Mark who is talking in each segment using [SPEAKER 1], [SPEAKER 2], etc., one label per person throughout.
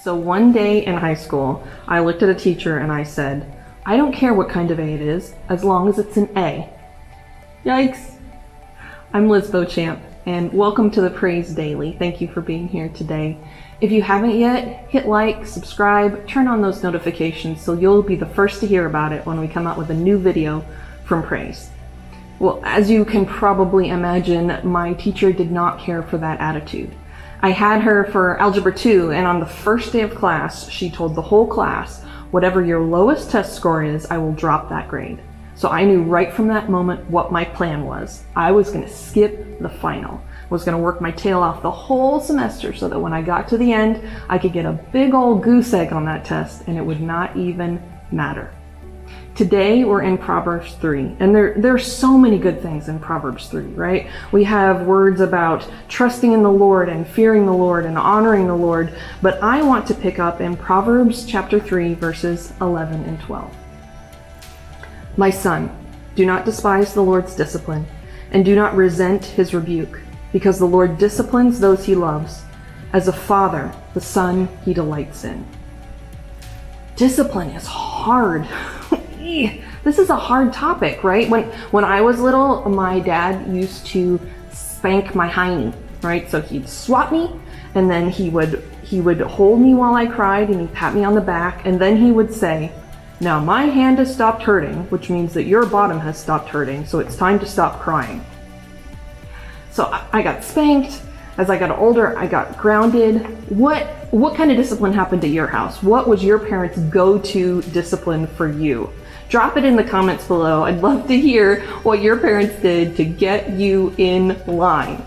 [SPEAKER 1] So one day in high school, I looked at a teacher and I said, I don't care what kind of A it is, as long as it's an A. Yikes. I'm Liz Beauchamp, and welcome to the Praise Daily. Thank you for being here today. If you haven't yet, hit like, subscribe, turn on those notifications so you'll be the first to hear about it when we come out with a new video from Praise. Well, as you can probably imagine, my teacher did not care for that attitude. I had her for Algebra 2, and on the first day of class, she told the whole class, whatever your lowest test score is, I will drop that grade. So I knew right from that moment what my plan was. I was going to skip the final. I was going to work my tail off the whole semester so that when I got to the end, I could get a big old goose egg on that test and it would not even matter. Today we're in Proverbs 3, and there are so many good things in Proverbs 3, right? We have words about trusting in the Lord and fearing the Lord and honoring the Lord, but I want to pick up in Proverbs chapter 3, verses 11 and 12. My son, do not despise the Lord's discipline, and do not resent his rebuke, because the Lord disciplines those he loves, as a father the son he delights in. Discipline is hard. This is a hard topic, right? When I was little, my dad used to spank my hiney, right? So he'd swat me, and then he would hold me while I cried, and he'd pat me on the back, and then he would say, now my hand has stopped hurting, which means that your bottom has stopped hurting, so it's time to stop crying. So I got spanked. As I got older, I got grounded. What kind of discipline happened at your house? What was your parents' go-to discipline for you? Drop it in the comments below. I'd love to hear what your parents did to get you in line.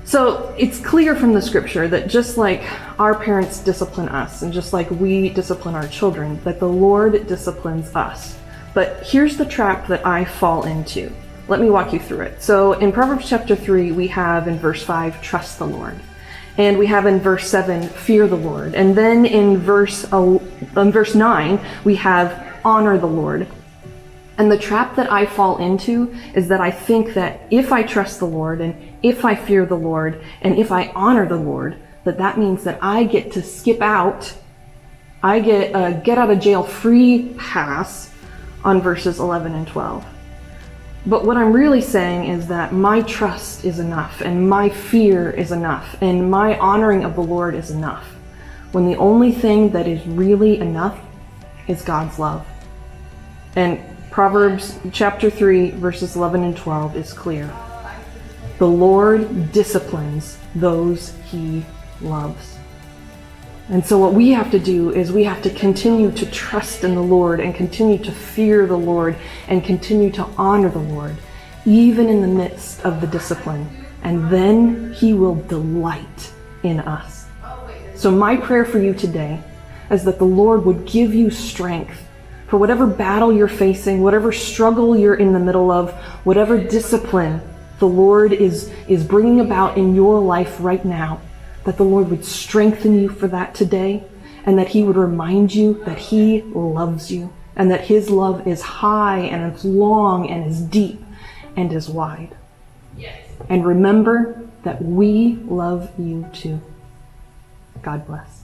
[SPEAKER 1] So it's clear from the scripture that just like our parents discipline us and just like we discipline our children, that the Lord disciplines us. But here's the trap that I fall into. Let me walk you through it. So in Proverbs chapter 3, we have in verse 5, trust the Lord. And we have in verse 7, fear the Lord. And then in verse 9, we have honor the Lord. And the trap that I fall into is that I think that if I trust the Lord and if I fear the Lord and if I honor the Lord, that means that I get to skip out. I get a get out of jail free pass on verses 11 and 12. But what I'm really saying is that my trust is enough and my fear is enough and my honoring of the Lord is enough, when the only thing that is really enough is God's love. And Proverbs chapter 3, verses 11 and 12 is clear. The Lord disciplines those he loves. And so what we have to do is we have to continue to trust in the Lord and continue to fear the Lord and continue to honor the Lord, even in the midst of the discipline. And then he will delight in us. So my prayer for you today is that the Lord would give you strength for whatever battle you're facing, whatever struggle you're in the middle of, whatever discipline the Lord is bringing about in your life right now, that the Lord would strengthen you for that today, and that he would remind you that he loves you, and that his love is high and is long and is deep and is wide. Yes. And remember that we love you too. God bless.